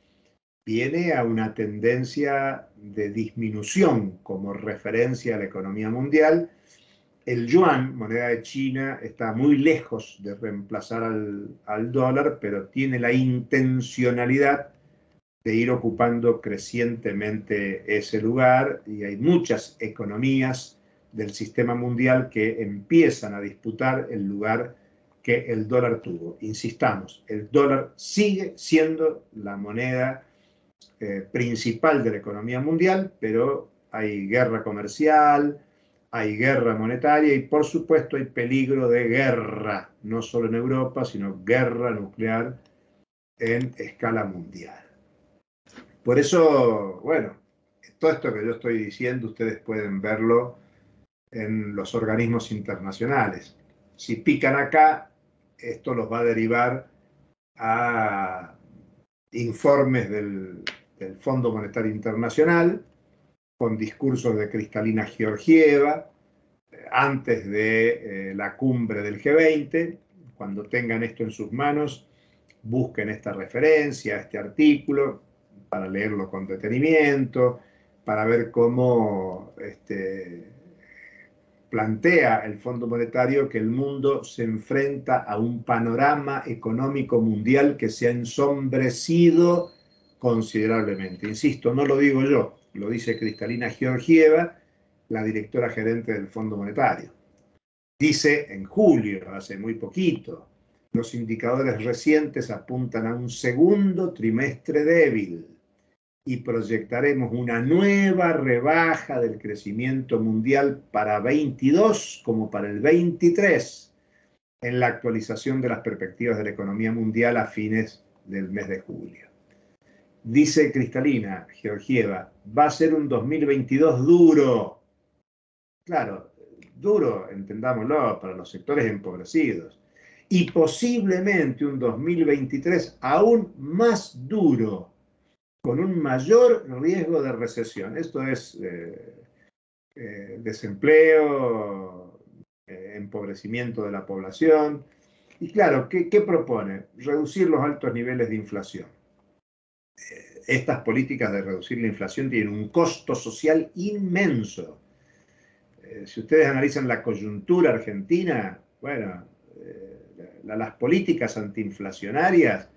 viene a una tendencia de disminución como referencia a la economía mundial. El yuan, moneda de China, está muy lejos de reemplazar al dólar, pero tiene la intencionalidad de ir ocupando crecientemente ese lugar, y hay muchas economías del sistema mundial que empiezan a disputar el lugar que el dólar tuvo. Insistamos, el dólar sigue siendo la moneda principal de la economía mundial, pero hay guerra comercial, hay guerra monetaria y por supuesto hay peligro de guerra, no solo en Europa, sino guerra nuclear en escala mundial. Por eso, bueno, todo esto que yo estoy diciendo ustedes pueden verlo en los organismos internacionales. Si pican acá, esto los va a derivar a informes del Fondo Monetario Internacional, con discursos de Kristalina Georgieva, antes de la cumbre del G20. Cuando tengan esto en sus manos, busquen esta referencia, este artículo, para leerlo con detenimiento, para ver cómo plantea el Fondo Monetario que el mundo se enfrenta a un panorama económico mundial que se ha ensombrecido considerablemente. Insisto, no lo digo yo, lo dice Kristalina Georgieva, la directora gerente del Fondo Monetario. Dice en julio, hace muy poquito, los indicadores recientes apuntan a un segundo trimestre débil y proyectaremos una nueva rebaja del crecimiento mundial para 22 como para el 23 en la actualización de las perspectivas de la economía mundial a fines del mes de julio. Dice Kristalina Georgieva, va a ser un 2022 duro. Claro, duro, entendámoslo, para los sectores empobrecidos. y posiblemente un 2023 aún más duro, con un mayor riesgo de recesión. Esto es desempleo, empobrecimiento de la población. Y claro, ¿qué propone? Reducir los altos niveles de inflación. Estas políticas de reducir la inflación tienen un costo social inmenso. Si ustedes analizan la coyuntura argentina, bueno, las políticas antiinflacionarias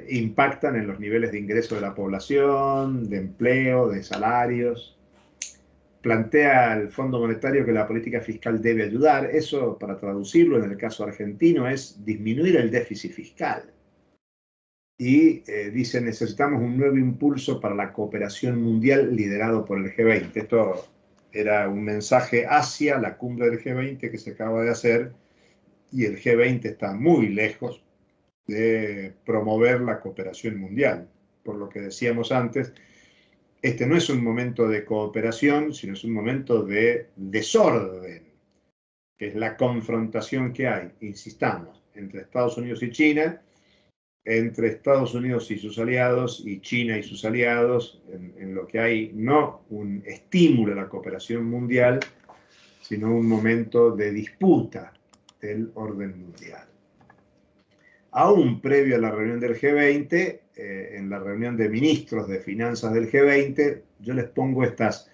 impactan en los niveles de ingreso de la población, de empleo, de salarios. Plantea el Fondo Monetario que la política fiscal debe ayudar. Eso, para traducirlo en el caso argentino, es disminuir el déficit fiscal. Y dice, necesitamos un nuevo impulso para la cooperación mundial liderado por el G20. Esto era un mensaje hacia la cumbre del G20 que se acaba de hacer, y el G20 está muy lejos de promover la cooperación mundial. Por lo que decíamos antes, este no es un momento de cooperación, sino es un momento de desorden, que es la confrontación que hay, insistamos, entre Estados Unidos y China, entre Estados Unidos y sus aliados y China y sus aliados, en lo que hay no un estímulo a la cooperación mundial, sino un momento de disputa del orden mundial. Aún previo a la reunión del G20, en la reunión de ministros de finanzas del G20, yo les pongo estas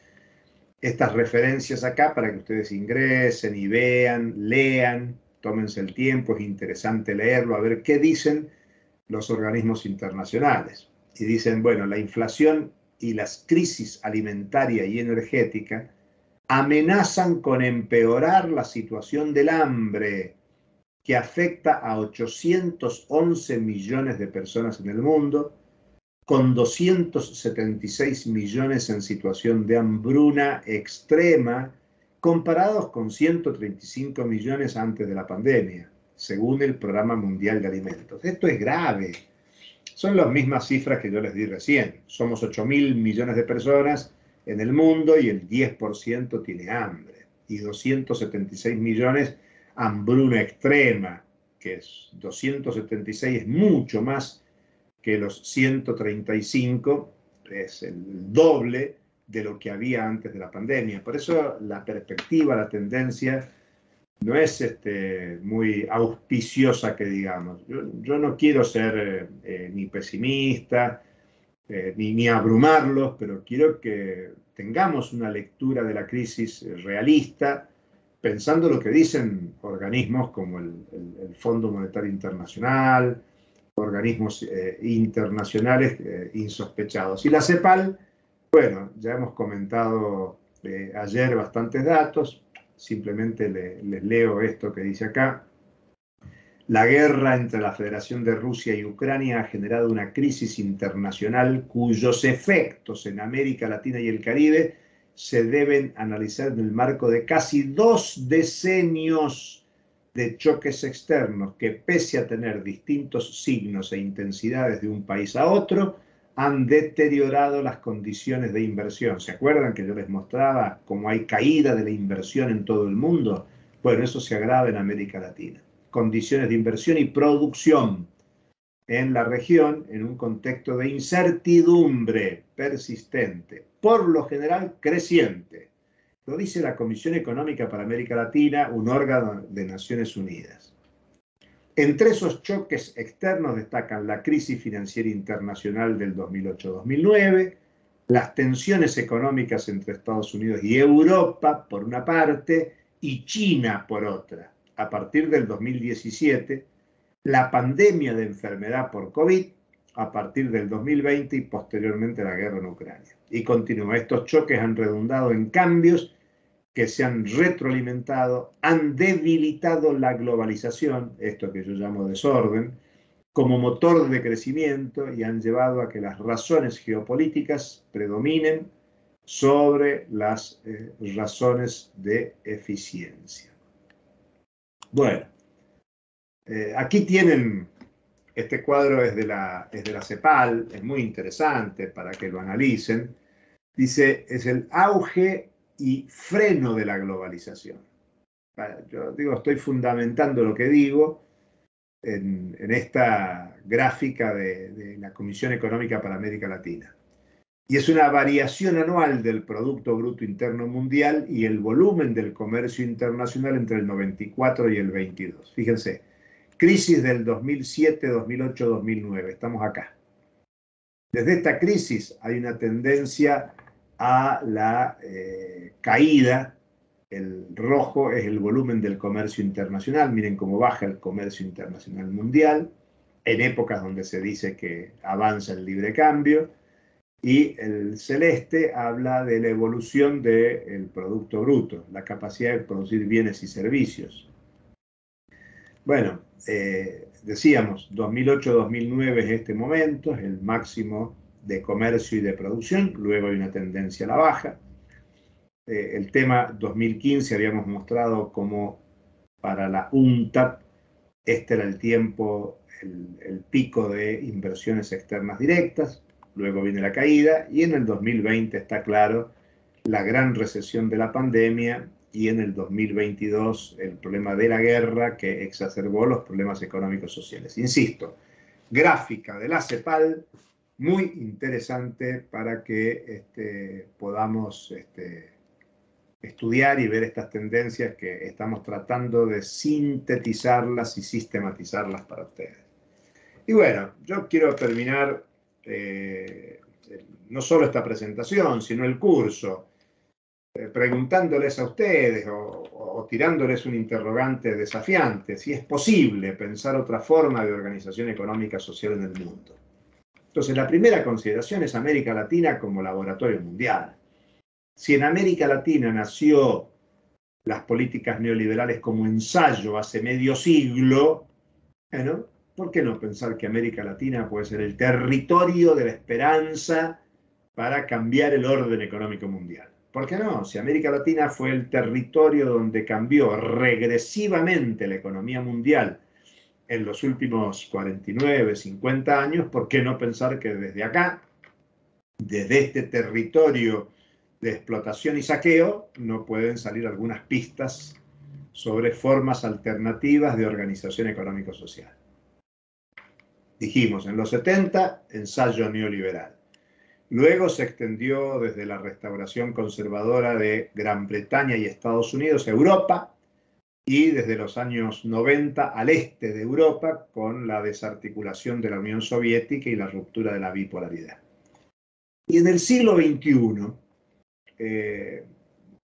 referencias acá para que ustedes ingresen y vean, lean, tómense el tiempo, es interesante leerlo, a ver qué dicen los organismos internacionales. Y dicen, bueno, la inflación y las crisis alimentaria y energética amenazan con empeorar la situación del hambre, que afecta a 811 millones de personas en el mundo, con 276 millones en situación de hambruna extrema, comparados con 135 millones antes de la pandemia, según el Programa Mundial de Alimentos. Esto es grave. Son las mismas cifras que yo les di recién. Somos 8.000 millones de personas en el mundo y el 10% tiene hambre. Y 276 millones hambruna extrema, que es 276 es mucho más que los 135, es el doble de lo que había antes de la pandemia. Por eso la perspectiva, la tendencia no es muy auspiciosa, que digamos. Yo no quiero ser ni pesimista, ni abrumarlos, pero quiero que tengamos una lectura de la crisis realista, pensando lo que dicen organismos como el Fondo Monetario Internacional, organismos internacionales insospechados. Y la CEPAL, bueno, ya hemos comentado ayer bastantes datos, simplemente les leo esto que dice acá. La guerra entre la Federación de Rusia y Ucrania ha generado una crisis internacional cuyos efectos en América Latina y el Caribe se deben analizar en el marco de casi 2 decenios de choques externos que, pese a tener distintos signos e intensidades de un país a otro, han deteriorado las condiciones de inversión. ¿Se acuerdan que yo les mostraba cómo hay caída de la inversión en todo el mundo? Bueno, eso se agrava en América Latina. Condiciones de inversión y producción en la región en un contexto de incertidumbre persistente, por lo general creciente. Lo dice la Comisión Económica para América Latina, un órgano de Naciones Unidas. Entre esos choques externos destacan la crisis financiera internacional del 2008-2009, las tensiones económicas entre Estados Unidos y Europa, por una parte, y China, por otra. A partir del 2017, la pandemia de enfermedad por COVID, a partir del 2020 y posteriormente la guerra en Ucrania. Y continúa, estos choques han redundado en cambios que se han retroalimentado, han debilitado la globalización, esto que yo llamo desorden, como motor de crecimiento, y han llevado a que las razones geopolíticas predominen sobre las razones de eficiencia. Bueno, aquí tienen, este cuadro es de la CEPAL, es muy interesante para que lo analicen. Dice, es el auge y freno de la globalización. Yo digo, estoy fundamentando lo que digo, en esta gráfica de la Comisión Económica para América Latina. Y es una variación anual del Producto Bruto Interno Mundial y el volumen del comercio internacional entre el 94 y el 22. Fíjense, crisis del 2007, 2008, 2009, estamos acá. Desde esta crisis hay una tendencia a la caída. El rojo es el volumen del comercio internacional. Miren cómo baja el comercio internacional mundial en épocas donde se dice que avanza el libre cambio. Y el celeste habla de la evolución del Producto Bruto, la capacidad de producir bienes y servicios. Bueno, decíamos, 2008-2009 es este momento, es el máximo de comercio y de producción, luego hay una tendencia a la baja. El tema 2015 habíamos mostrado como para la UNCTAD este era el tiempo, el pico de inversiones externas directas, luego viene la caída y en el 2020 está claro la gran recesión de la pandemia y en el 2022 el problema de la guerra que exacerbó los problemas económicos sociales. Insisto, gráfica de la CEPAL, muy interesante para que podamos estudiar y ver estas tendencias que estamos tratando de sintetizarlas y sistematizarlas para ustedes. Y bueno, yo quiero terminar no solo esta presentación, sino el curso, preguntándoles a ustedes o tirándoles un interrogante desafiante, si es posible pensar otra forma de organización económica social en el mundo. Entonces, la primera consideración es América Latina como laboratorio mundial. Si en América Latina nació las políticas neoliberales como ensayo hace medio siglo, bueno, ¿por qué no pensar que América Latina puede ser el territorio de la esperanza para cambiar el orden económico mundial? ¿Por qué no? Si América Latina fue el territorio donde cambió regresivamente la economía mundial en los últimos 49, 50 años, ¿por qué no pensar que desde acá, desde este territorio de explotación y saqueo, no pueden salir algunas pistas sobre formas alternativas de organización económico-social? Dijimos, en los 70, ensayo neoliberal. Luego se extendió desde la restauración conservadora de Gran Bretaña y Estados Unidos a Europa, y desde los años 90 al este de Europa, con la desarticulación de la Unión Soviética y la ruptura de la bipolaridad. Y en el siglo XXI,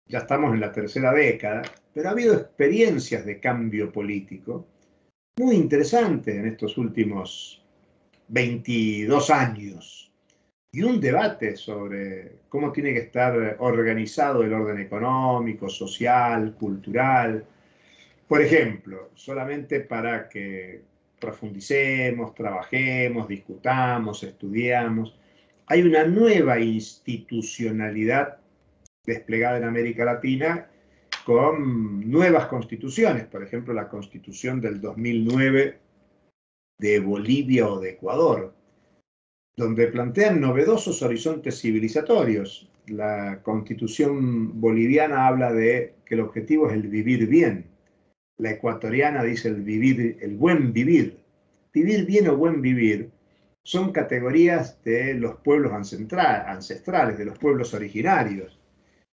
ya estamos en la tercera década, pero ha habido experiencias de cambio político muy interesantes en estos últimos 22 años. Y un debate sobre cómo tiene que estar organizado el orden económico, social, cultural. Por ejemplo, solamente para que profundicemos, trabajemos, discutamos, estudiamos, hay una nueva institucionalidad desplegada en América Latina con nuevas constituciones, por ejemplo, la constitución del 2009 de Bolivia o de Ecuador, donde plantean novedosos horizontes civilizatorios. La constitución boliviana habla de que el objetivo es el vivir bien. La ecuatoriana dice el buen vivir. Vivir bien o buen vivir son categorías de los pueblos ancestrales, de los pueblos originarios.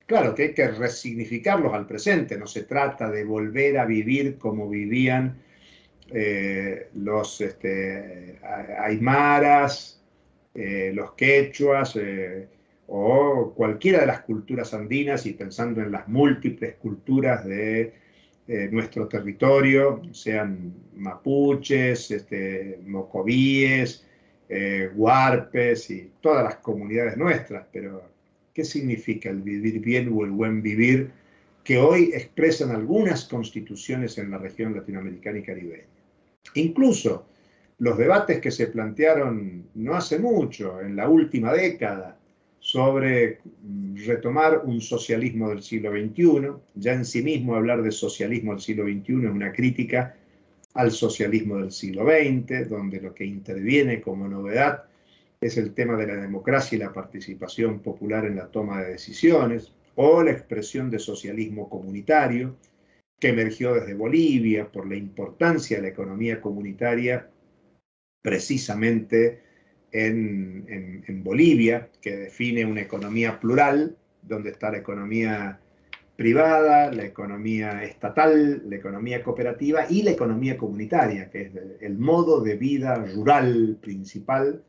Claro que hay que resignificarlos al presente, no se trata de volver a vivir como vivían los aymaras, los quechuas o cualquiera de las culturas andinas, y pensando en las múltiples culturas de nuestro territorio, sean mapuches, mocovíes, huarpes y todas las comunidades nuestras, pero ¿qué significa el vivir bien o el buen vivir que hoy expresan algunas constituciones en la región latinoamericana y caribeña? Incluso los debates que se plantearon no hace mucho, en la última década, sobre retomar un socialismo del siglo XXI, ya en sí mismo hablar de socialismo del siglo XXI es una crítica al socialismo del siglo XX, donde lo que interviene como novedad es el tema de la democracia y la participación popular en la toma de decisiones, o la expresión de socialismo comunitario, que emergió desde Bolivia por la importancia de la economía comunitaria precisamente en Bolivia, que define una economía plural, donde está la economía privada, la economía estatal, la economía cooperativa y la economía comunitaria, que es el modo de vida rural principal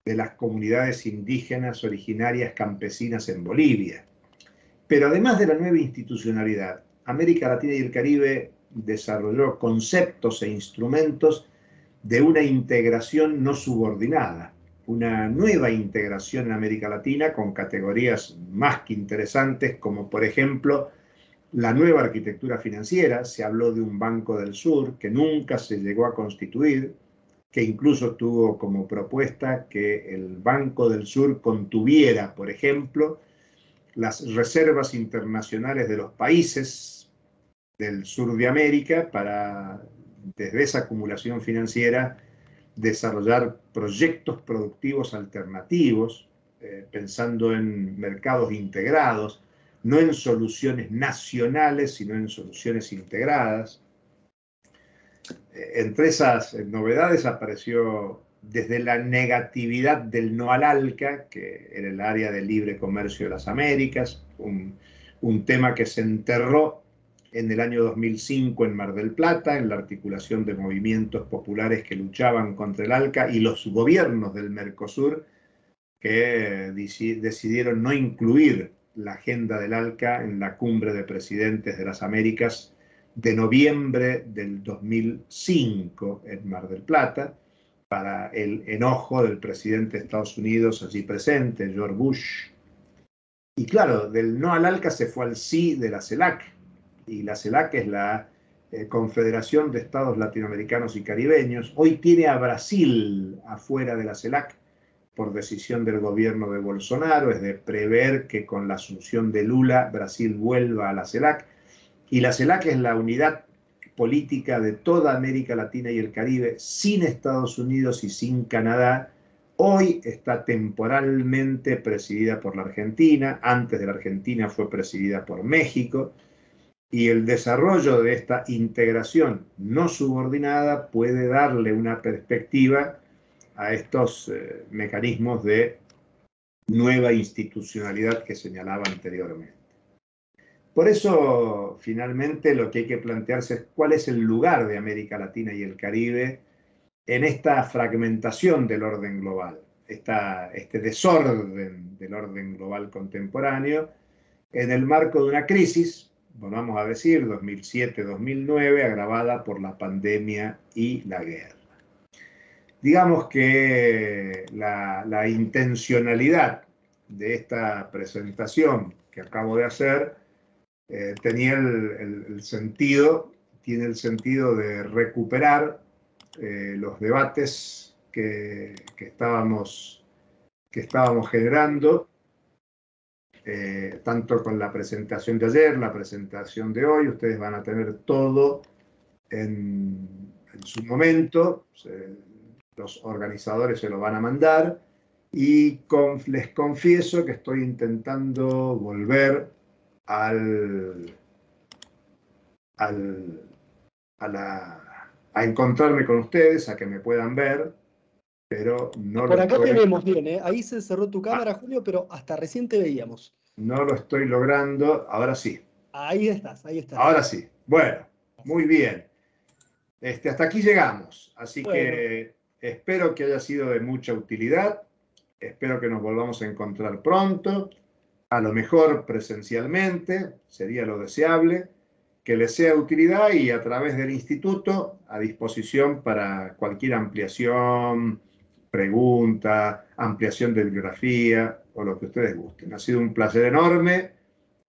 de las comunidades indígenas originarias campesinas en Bolivia. Pero además de la nueva institucionalidad, América Latina y el Caribe desarrolló conceptos e instrumentos de una integración no subordinada, una nueva integración en América Latina con categorías más que interesantes, como por ejemplo la nueva arquitectura financiera. Se habló de un Banco del Sur que nunca se llegó a constituir, que incluso tuvo como propuesta que el Banco del Sur contuviera, por ejemplo, las reservas internacionales de los países del sur de América para, desde esa acumulación financiera, desarrollar proyectos productivos alternativos, pensando en mercados integrados, no en soluciones nacionales, sino en soluciones integradas. Entre esas novedades apareció desde la negatividad del no al ALCA, que era el área de libre comercio de las Américas, un tema que se enterró en el año 2005 en Mar del Plata, en la articulación de movimientos populares que luchaban contra el ALCA y los gobiernos del Mercosur que decidieron no incluir la agenda del ALCA en la cumbre de presidentes de las Américas de noviembre del 2005 en Mar del Plata, para el enojo del presidente de Estados Unidos allí presente, George Bush. Y claro, del no al ALCA se fue al sí de la CELAC, y la CELAC es la Confederación de Estados Latinoamericanos y Caribeños. Hoy tiene a Brasil afuera de la CELAC por decisión del gobierno de Bolsonaro, es de prever que con la asunción de Lula Brasil vuelva a la CELAC. Y la CELAC es la unidad política de toda América Latina y el Caribe, sin Estados Unidos y sin Canadá. Hoy está temporalmente presidida por la Argentina, antes de la Argentina fue presidida por México, y el desarrollo de esta integración no subordinada puede darle una perspectiva a estos mecanismos de nueva institucionalidad que señalaba anteriormente. Por eso, finalmente, lo que hay que plantearse es cuál es el lugar de América Latina y el Caribe en esta fragmentación del orden global, este desorden del orden global contemporáneo, en el marco de una crisis, vamos a decir, 2007-2009, agravada por la pandemia y la guerra. Digamos que la intencionalidad de esta presentación que acabo de hacer tenía el sentido, tiene el sentido de recuperar los debates que estábamos generando, tanto con la presentación de ayer, la presentación de hoy. Ustedes van a tener todo en su momento, los organizadores se lo van a mandar, y les confieso que estoy intentando volver a encontrarme con ustedes, a que me puedan ver, pero no
Por
lo
acá
estoy.
te vemos bien, ¿eh? Ahí se cerró tu cámara, Julio, pero hasta recién te veíamos.
No lo estoy logrando, ahora sí.
Ahí estás, ahí estás.
Ahora sí. Bueno, muy bien. Hasta aquí llegamos, así
Bueno.
que espero que haya sido de mucha utilidad, espero que nos volvamos a encontrar pronto, a lo mejor presencialmente, sería lo deseable, que les sea de utilidad, y a través del instituto a disposición para cualquier ampliación, pregunta, ampliación de bibliografía o lo que ustedes gusten. Ha sido un placer enorme,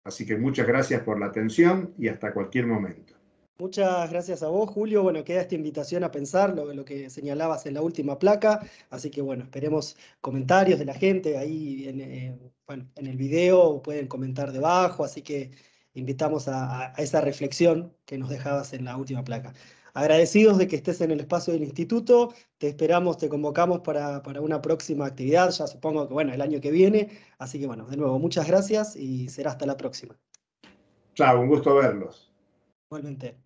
así que muchas gracias por la atención y hasta cualquier momento.
Muchas gracias a vos, Julio. Bueno, queda esta invitación a pensar lo que señalabas en la última placa. Así que bueno, esperemos comentarios de la gente ahí en el video, pueden comentar debajo. Así que invitamos a esa reflexión que nos dejabas en la última placa. Agradecidos de que estés en el espacio del instituto. Te esperamos, te convocamos para una próxima actividad, ya supongo que bueno, el año que viene. Así que bueno, de nuevo, muchas gracias y será hasta la próxima.
Chao, un gusto verlos.
Igualmente.